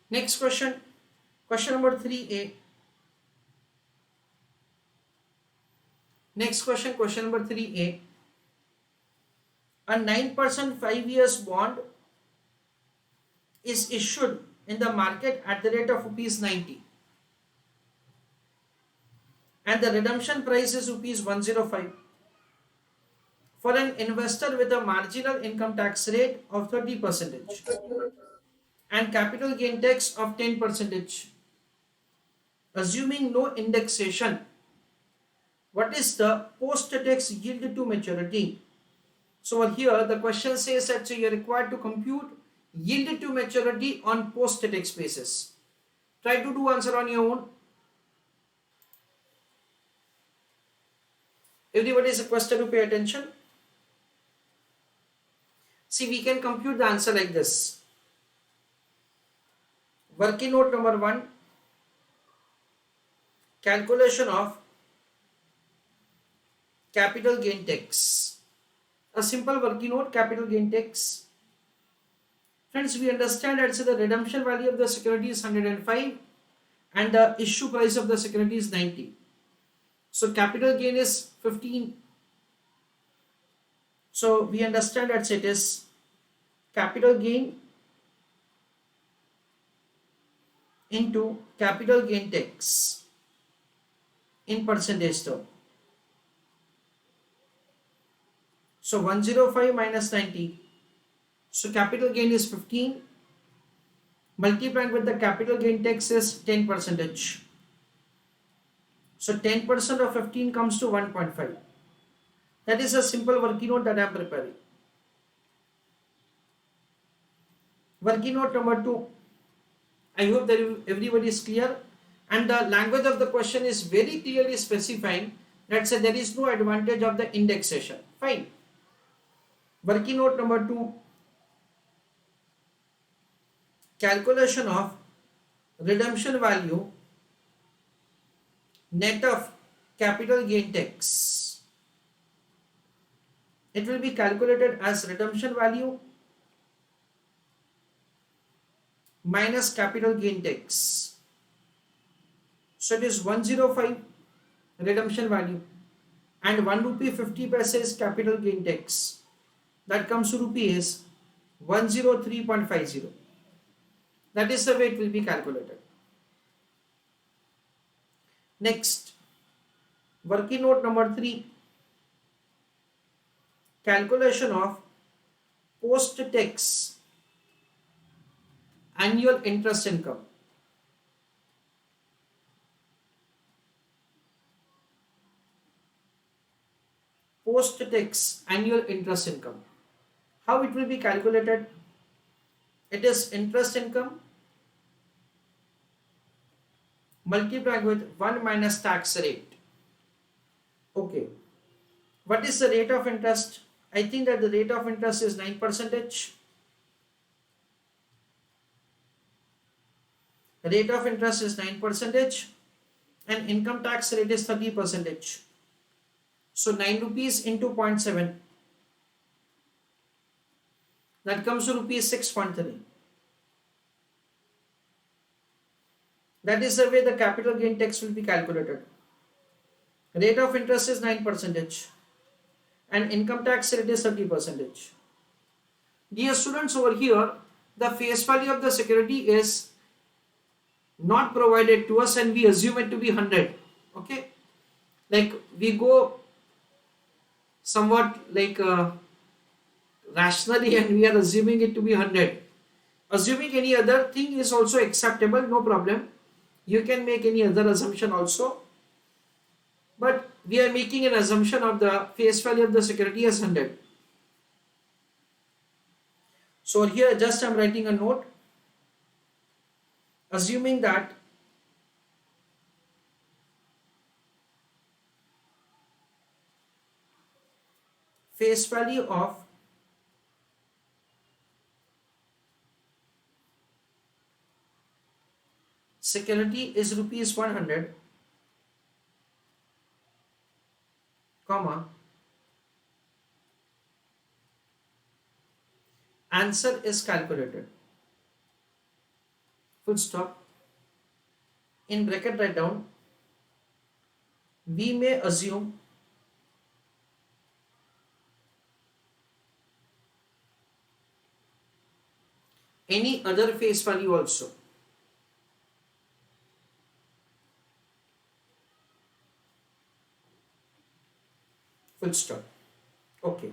Next question, question number 3a. Next question, question number 3a. A 9% 5 years bond is issued in the market at the rate of rupees 90 and the redemption price is rupees 105 for an investor with a marginal income tax rate of 30% and capital gain tax of 10%. Assuming no indexation, what is the post-tax yield to maturity? So over here the question says that so you're required to compute yield to maturity on post-tax basis. Try to do answer on your own. Everybody is requested to pay attention. See, we can compute the answer like this. Working note number 1, calculation of capital gain tax. A simple working note, capital gain tax. Friends, we understand that the redemption value of the security is 105 and the issue price of the security is 90. So capital gain is 15. So we understand that it is capital gain into capital gain tax in percentage term. So 105 minus 90. So capital gain is 15 multiplied with the capital gain tax is 10%. So 10% of 15 comes to 1.5. That is a simple working note that I am preparing. Working note number 2. I hope that everybody is clear and the language of the question is very clearly specifying that there is no advantage of the indexation. Fine. Working note number 2. Calculation of redemption value net of capital gain tax. It will be calculated as redemption value minus capital gain tax. So it is 105 redemption value and 1 rupee 50 paise is capital gain tax. That comes to rupees 103.50. That is the way it will be calculated. Next, working note number 3, calculation of post-tax annual interest income. Post-tax annual interest income. How it will be calculated? It is interest income multiplied with 1 minus tax rate. Okay. What is the rate of interest? I think that the rate of interest is 9%. Rate of interest is 9% and income tax rate is 30%. So 9 rupees into 0.7. That comes to rupees 6.3. That is the way the capital gain tax will be calculated. Rate of interest is 9% and income tax rate is 30%. Dear students, over here the face value of the security is not provided to us and we assume it to be 100. Okay, like we go somewhat like rationally and we are assuming it to be 100. Assuming any other thing is also acceptable, no problem. You can make any other assumption also, but we are making an assumption of the face value of the security as 100. So here just I am writing a note assuming that face value of security is rupees 100, comma, answer is calculated. full stop. In bracket write down, we may assume any other face value also. Full stop. Okay.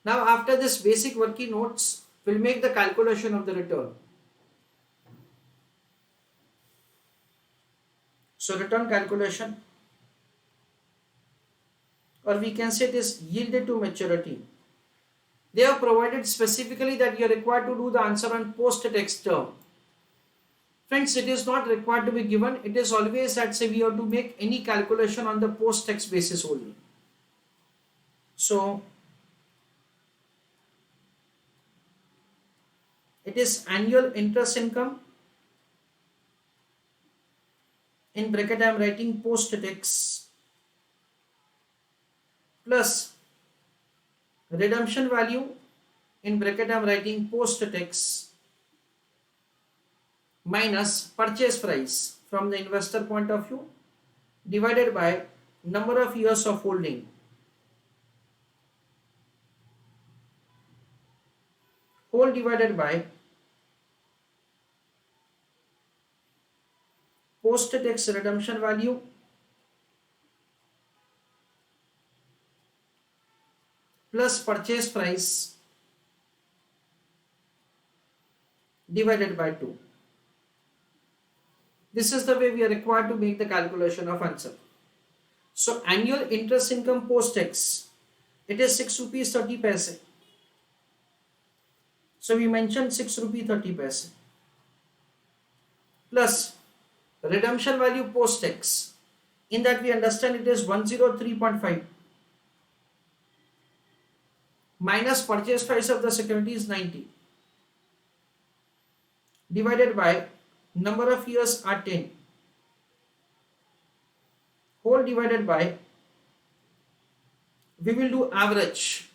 Now after this basic working notes, we'll make the calculation of the return. So return calculation, or we can say it is yielded to maturity. They have provided specifically that you are required to do the answer on post-tax term. Friends, it is not required to be given. It is always that say we have to make any calculation on the post-tax basis only. So it is annual interest income. In bracket I am writing post-tax plus redemption value. In bracket I am writing post-tax minus purchase price from the investor point of view divided by number of years of holding. Whole divided by post-tax redemption value plus purchase price divided by 2. This is the way we are required to make the calculation of answer. So annual interest income post-tax, it is 6 rupees 30 paise. So we mentioned 6 rupee 30 paise plus redemption value post-tax. In that we understand it is 103.5 minus purchase price of the security is 90 divided by number of years are 10 whole divided by, we will do average.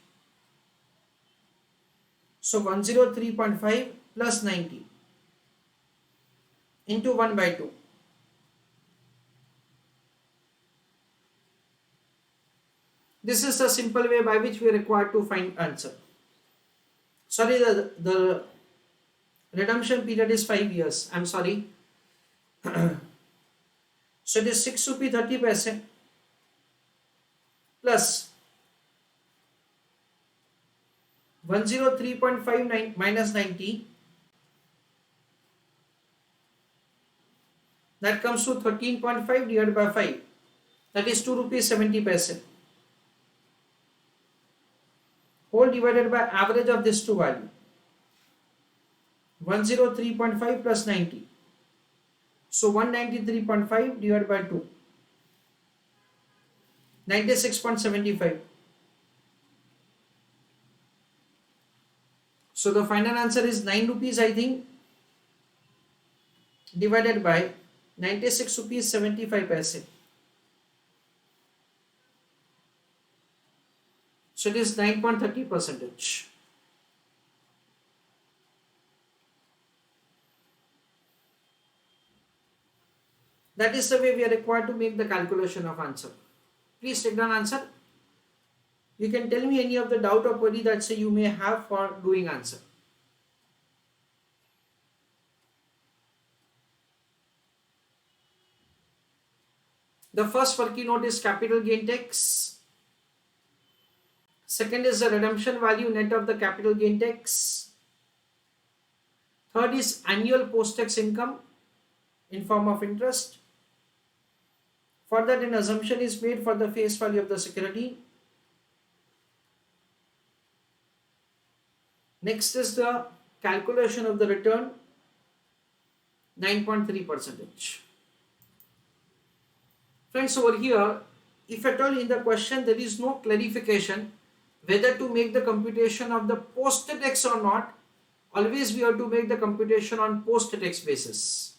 So 103.5 plus 90 into 1 by 2. This is the simple way by which we are required to find answer. Sorry, the redemption period is 5 years. I'm sorry. So it is 6 rupee 30 paise plus 103.59 minus 90. That comes to 13.5 divided by 5. That is 2 rupees 70 paise. Whole divided by average of this two value. 103.5 plus 90. So 193.5 divided by 2. 96.75. So the final answer is 9 rupees, I think, divided by 96 rupees 75 paise. So it is 9.30%. That is the way we are required to make the calculation of answer. Please take down answer. You can tell me any of the doubt or query that say you may have for doing answer. The first working note is capital gain tax. Second is the redemption value net of the capital gain tax. Third is annual post-tax income in form of interest. For that, an assumption is made for the face value of the security. Next is the calculation of the return, 9.3%. Friends, over here, if at all in the question there is no clarification whether to make the computation of the post-tax or not, always we have to make the computation on post-tax basis.